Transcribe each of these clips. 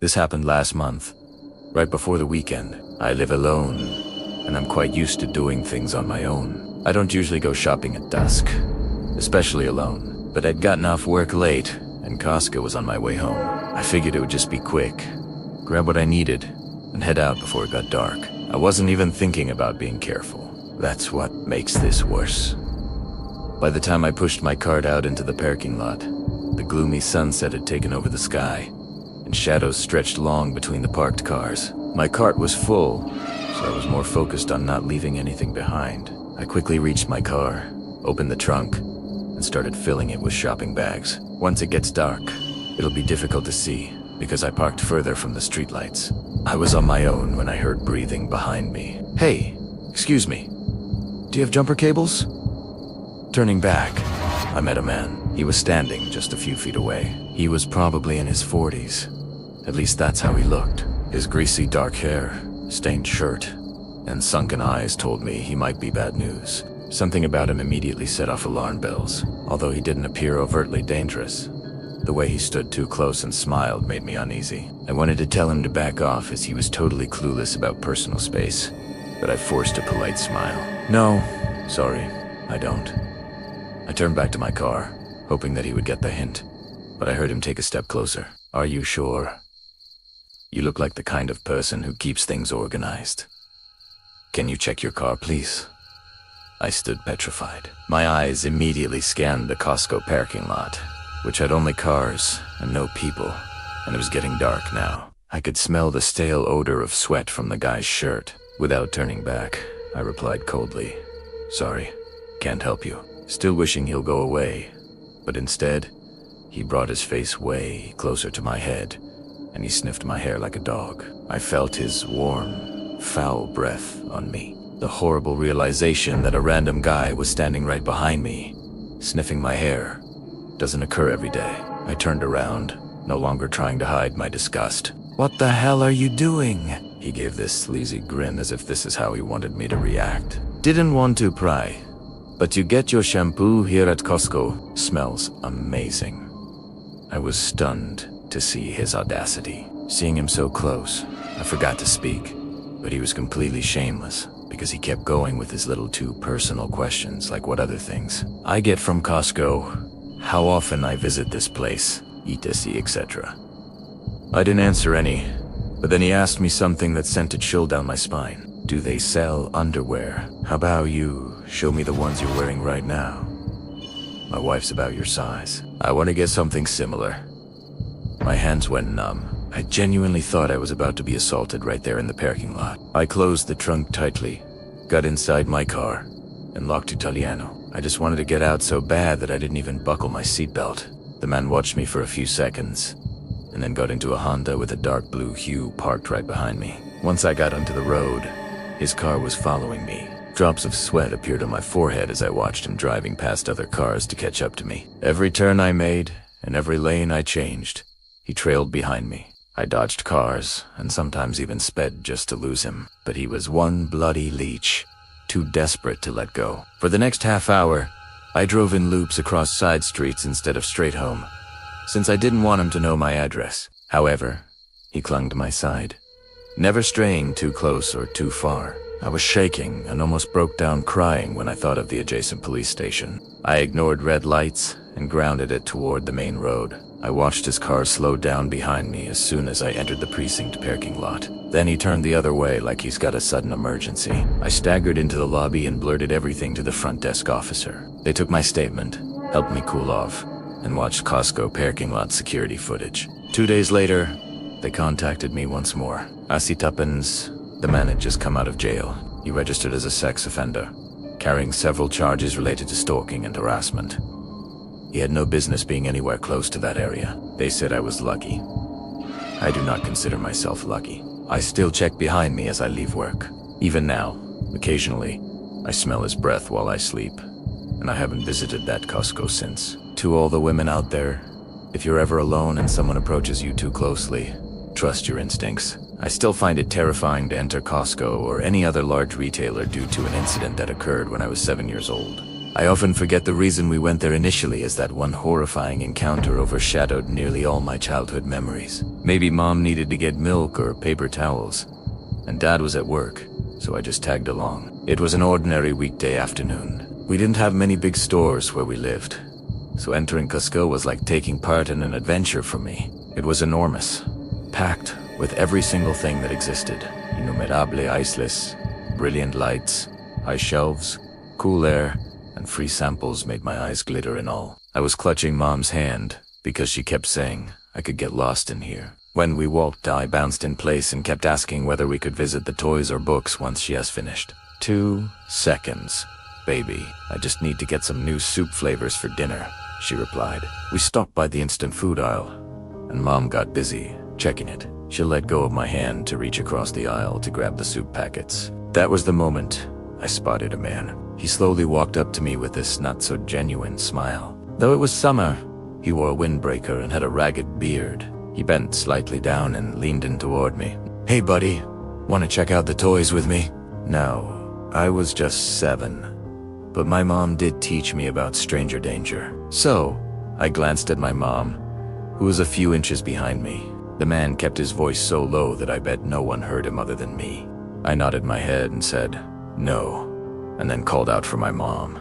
This happened last month, right before the weekend. I live alone, and I'm quite used to doing things on my own. I don't usually go shopping at dusk, especially alone. But I'd gotten off work late, and Costco was on my way home. I figured it would just be quick, grab what I needed, and head out before it got dark. I wasn't even thinking about being careful. That's what makes this worse. By the time I pushed my cart out into the parking lot, the gloomy sunset had taken over the sky, and shadows stretched long between the parked cars. My cart was full, so I was more focused on not leaving anything behind. I quickly reached my car, opened the trunk, and started filling it with shopping bags. Once it gets dark, it'll be difficult to see because I parked further from the streetlights. I was on my own when I heard breathing behind me. Hey, excuse me. Do you have jumper cables? Turning back, I met a man. He was standing just a few feet away. He was probably in his 40s. At least that's how he looked. His greasy dark hair, stained shirt, and sunken eyes told me he might be bad news. Something about him immediately set off alarm bells, although he didn't appear overtly dangerous. The way he stood too close and smiled made me uneasy. I wanted to tell him to back off as he was totally clueless about personal space, but I forced a polite smile. No, sorry, I don't. I turned back to my car, hoping that he would get the hint, but I heard him take a step closer. Are you sure? You look like the kind of person who keeps things organized. Can you check your car, please? I stood petrified. My eyes immediately scanned the Costco parking lot, which had only cars and no people, and it was getting dark now. I could smell the stale odor of sweat from the guy's shirt. Without turning back, I replied coldly, "Sorry, can't help you." Still wishing he'll go away, but instead, he brought his face way closer to my head, and he sniffed my hair like a dog. I felt his warm, foul breath on me. The horrible realization that a random guy was standing right behind me, sniffing my hair, doesn't occur every day. I turned around, no longer trying to hide my disgust. "What the hell are you doing?" He gave this sleazy grin as if this is how he wanted me to react. "Didn't want to pry, but you get your shampoo here at Costco. Smells amazing." I was stunned to see his audacity. Seeing him so close, I forgot to speak, but he was completely shameless because he kept going with his little too personal questions like what other things I get from Costco, how often I visit this place, etc., etc. I didn't answer any, but then he asked me something that sent a chill down my spine. "Do they sell underwear? How about you show me the ones you're wearing right now? My wife's about your size. I want to get something similar." My hands went numb. I genuinely thought I was about to be assaulted right there in the parking lot. I closed the trunk tightly, got inside my car, and locked Italiano. I just wanted to get out so bad that I didn't even buckle my seatbelt. The man watched me for a few seconds, and then got into a Honda with a dark blue hue parked right behind me. Once I got onto the road, his car was following me. Drops of sweat appeared on my forehead as I watched him driving past other cars to catch up to me. Every turn I made, and every lane I changed, he trailed behind me. I dodged cars, and sometimes even sped just to lose him. But he was one bloody leech, too desperate to let go. For the next half hour, I drove in loops across side streets instead of straight home, since I didn't want him to know my address. However, he clung to my side, never straying too close or too far. I was shaking and almost broke down crying when I thought of the adjacent police station. I ignored red lights and grounded it toward the main road. I watched his car slow down behind me as soon as I entered the precinct parking lot. Then he turned the other way like he's got a sudden emergency. I staggered into the lobby and blurted everything to the front desk officer. They took my statement, helped me cool off, and watched Costco parking lot security footage. 2 days later, they contacted me once more. Asi Tuppence, the man had just come out of jail. He registered as a sex offender, carrying several charges related to stalking and harassment. He had no business being anywhere close to that area. They said I was lucky. I do not consider myself lucky. I still check behind me as I leave work. Even now, occasionally, I smell his breath while I sleep, and I haven't visited that Costco since. To all the women out there, if you're ever alone and someone approaches you too closely, trust your instincts. I still find it terrifying to enter Costco or any other large retailer due to an incident that occurred when I was 7 years old. I often forget the reason we went there initially, as that one horrifying encounter overshadowed nearly all my childhood memories. Maybe Mom needed to get milk or paper towels, and Dad was at work, so I just tagged along. It was an ordinary weekday afternoon. We didn't have many big stores where we lived, so entering Costco was like taking part in an adventure for me. It was enormous, packed with every single thing that existed. Innumerable aisles, brilliant lights, high shelves, cool air, and free samples made my eyes glitter in all. I was clutching Mom's hand because she kept saying I could get lost in here. When we walked, I bounced in place and kept asking whether we could visit the toys or books once she has finished. 2 seconds, baby. I just need to get some new soup flavors for dinner, she replied. We stopped by the instant food aisle, and Mom got busy checking it. She let go of my hand to reach across the aisle to grab the soup packets. That was the moment I spotted a man. He slowly walked up to me with this not-so-genuine smile. Though it was summer, he wore a windbreaker and had a ragged beard. He bent slightly down and leaned in toward me. "Hey, buddy, want to check out the toys with me?" No, I was just 7. But my mom did teach me about stranger danger. So, I glanced at my mom, who was a few inches behind me. The man kept his voice so low that I bet no one heard him other than me. I nodded my head and said, "No," and then called out for my mom.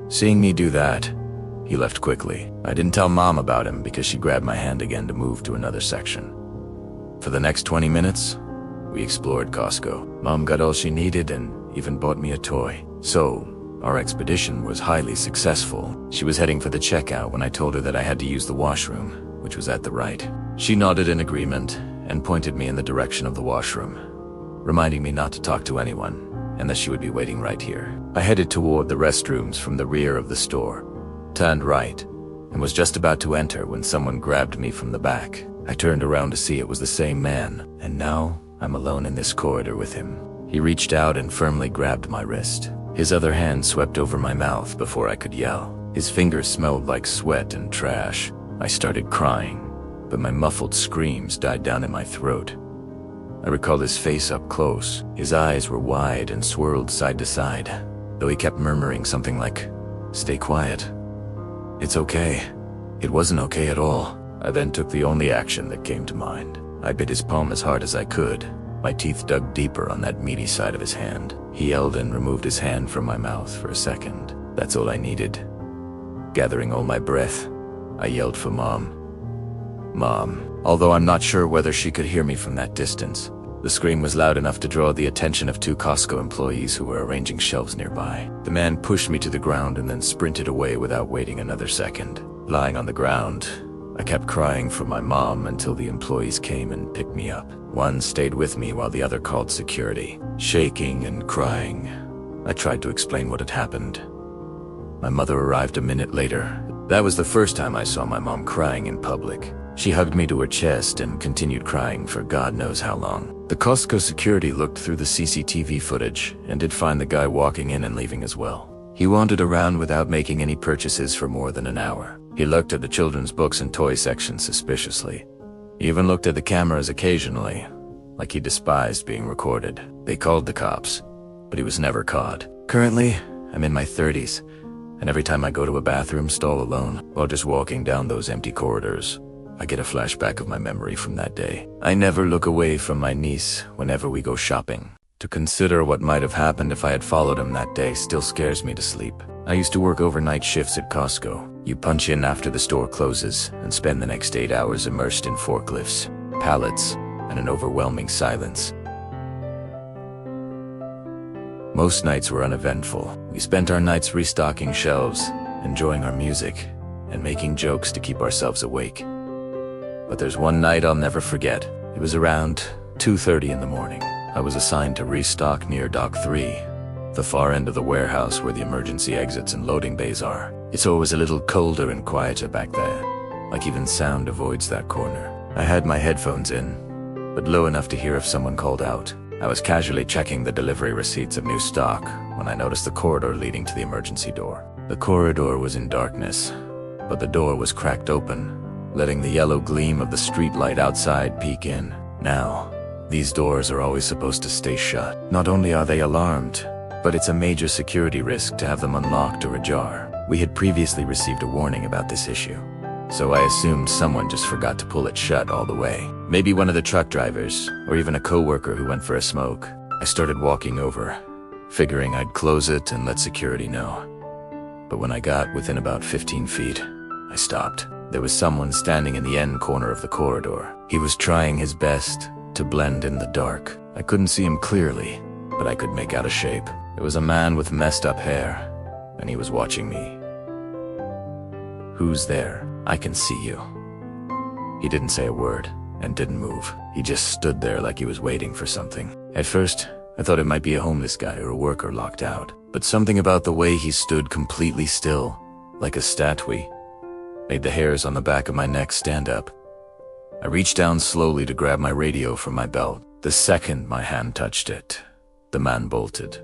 Seeing me do that, he left quickly. I didn't tell Mom about him because she grabbed my hand again to move to another section. For the next 20 minutes, we explored Costco. Mom got all she needed and even bought me a toy. So, our expedition was highly successful. She was heading for the checkout when I told her that I had to use the washroom, which was at the right. She nodded in agreement and pointed me in the direction of the washroom, reminding me not to talk to anyone and that she would be waiting right here. I headed toward the restrooms from the rear of the store, turned right, and was just about to enter when someone grabbed me from the back. I turned around to see it was the same man, and now I'm alone in this corridor with him. He reached out and firmly grabbed my wrist. His other hand swept over my mouth before I could yell. His fingers smelled like sweat and trash. I started crying, but my muffled screams died down in my throat. I recall his face up close. His eyes were wide and swirled side to side, though he kept murmuring something like, "Stay quiet. It's okay." It wasn't okay at all. I then took the only action that came to mind. I bit his palm as hard as I could. My teeth dug deeper on that meaty side of his hand. He yelled and removed his hand from my mouth for a second. That's all I needed. Gathering all my breath, I yelled for Mom. Mom. Although I'm not sure whether she could hear me from that distance. The scream was loud enough to draw the attention of 2 Costco employees who were arranging shelves nearby. The man pushed me to the ground and then sprinted away without waiting another second. Lying on the ground, I kept crying for my mom until the employees came and picked me up. One stayed with me while the other called security. Shaking and crying, I tried to explain what had happened. My mother arrived a minute later. That was the first time I saw my mom crying in public. She hugged me to her chest and continued crying for God knows how long. The Costco security looked through the CCTV footage and did find the guy walking in and leaving as well. He wandered around without making any purchases for more than an hour. He looked at the children's books and toy section suspiciously. He even looked at the cameras occasionally, like he despised being recorded. They called the cops, but he was never caught. Currently, I'm in my 30s, and every time I go to a bathroom stall alone, while just walking down those empty corridors, I get a flashback of my memory from that day. I never look away from my niece whenever we go shopping. To consider what might have happened if I had followed him that day still scares me to sleep. I used to work overnight shifts at Costco. You punch in after the store closes and spend the next 8 hours immersed in forklifts, pallets, and an overwhelming silence. Most nights were uneventful. We spent our nights restocking shelves, enjoying our music, and making jokes to keep ourselves awake. But there's one night I'll never forget. It was around 2:30 in the morning. I was assigned to restock near Dock 3, the far end of the warehouse where the emergency exits and loading bays are. It's always a little colder and quieter back there, like even sound avoids that corner. I had my headphones in, but low enough to hear if someone called out. I was casually checking the delivery receipts of new stock when I noticed the corridor leading to the emergency door. The corridor was in darkness, but the door was cracked open, letting the yellow gleam of the street light outside peek in. Now, these doors are always supposed to stay shut. Not only are they alarmed, but it's a major security risk to have them unlocked or ajar. We had previously received a warning about this issue, so I assumed someone just forgot to pull it shut all the way. Maybe one of the truck drivers, or even a coworker who went for a smoke. I started walking over, figuring I'd close it and let security know. But when I got within about 15 feet, I stopped. There was someone standing in the end corner of the corridor. He was trying his best to blend in the dark. I couldn't see him clearly, but I could make out a shape. It was a man with messed up hair, and he was watching me. "Who's there? I can see you." He didn't say a word and didn't move. He just stood there like he was waiting for something. At first, I thought it might be a homeless guy or a worker locked out, but something about the way he stood completely still, like a statue, made the hairs on the back of my neck stand up. I reached down slowly to grab my radio from my belt. The second my hand touched it, the man bolted.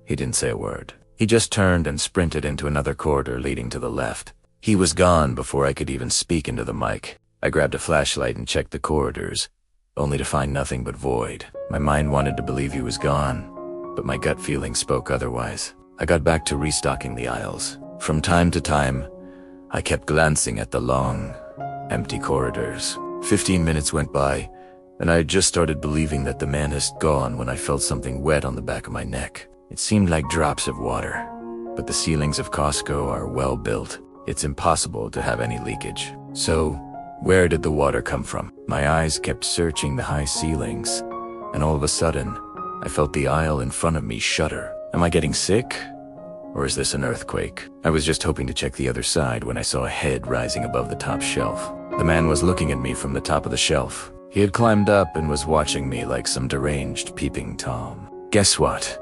He didn't say a word. He just turned and sprinted into another corridor leading to the left. He was gone before I could even speak into the mic. I grabbed a flashlight and checked the corridors, only to find nothing but void. My mind wanted to believe he was gone, but my gut feeling spoke otherwise. I got back to restocking the aisles. From time to time, I kept glancing at the long, empty corridors. 15 minutes went by, and I had just started believing that the man had gone when I felt something wet on the back of my neck. It seemed like drops of water, but the ceilings of Costco are well built. It's impossible to have any leakage. So, where did the water come from? My eyes kept searching the high ceilings, and all of a sudden, I felt the aisle in front of me shudder. Am I getting sick? Or is this an earthquake? I was just hoping to check the other side when I saw a head rising above the top shelf. The man was looking at me from the top of the shelf. He had climbed up and was watching me like some deranged peeping Tom. Guess what?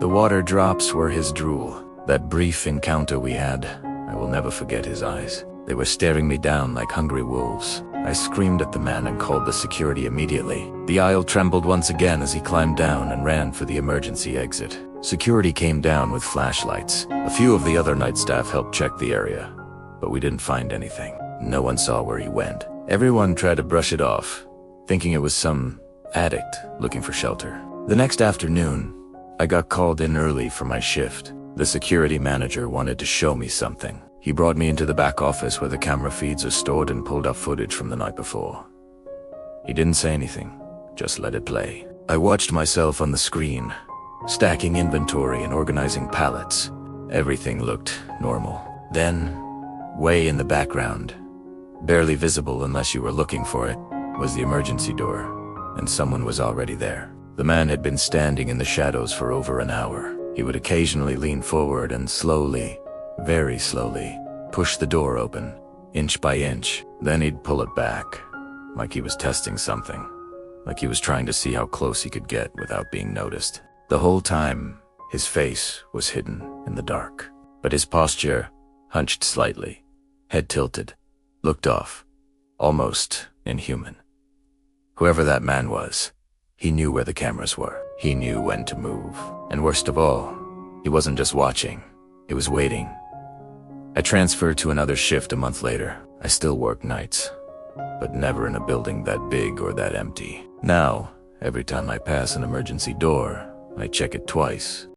The water drops were his drool. That brief encounter we had, I will never forget his eyes. They were staring me down like hungry wolves. I screamed at the man and called the security immediately. The aisle trembled once again as he climbed down and ran for the emergency exit. Security came down with flashlights. A few of the other night staff helped check the area, but we didn't find anything. No one saw where he went. Everyone tried to brush it off, thinking it was some addict looking for shelter. The next afternoon, I got called in early for my shift. The security manager wanted to show me something. He brought me into the back office where the camera feeds are stored and pulled up footage from the night before. He didn't say anything, just let it play. I watched myself on the screen, stacking inventory and organizing pallets. Everything looked normal. Then, way in the background, barely visible unless you were looking for it, was the emergency door, and someone was already there. The man had been standing in the shadows for over an hour. He would occasionally lean forward and slowly, very slowly, push the door open, inch by inch. Then he'd pull it back, like he was testing something, like he was trying to see how close he could get without being noticed. The whole time, his face was hidden in the dark, but his posture, hunched slightly, head tilted, looked off, almost inhuman. Whoever that man was, he knew where the cameras were. He knew when to move. And worst of all, he wasn't just watching, he was waiting. I transferred to another shift a month later. I still work nights, but never in a building that big or that empty. Now, every time I pass an emergency door, I check it twice.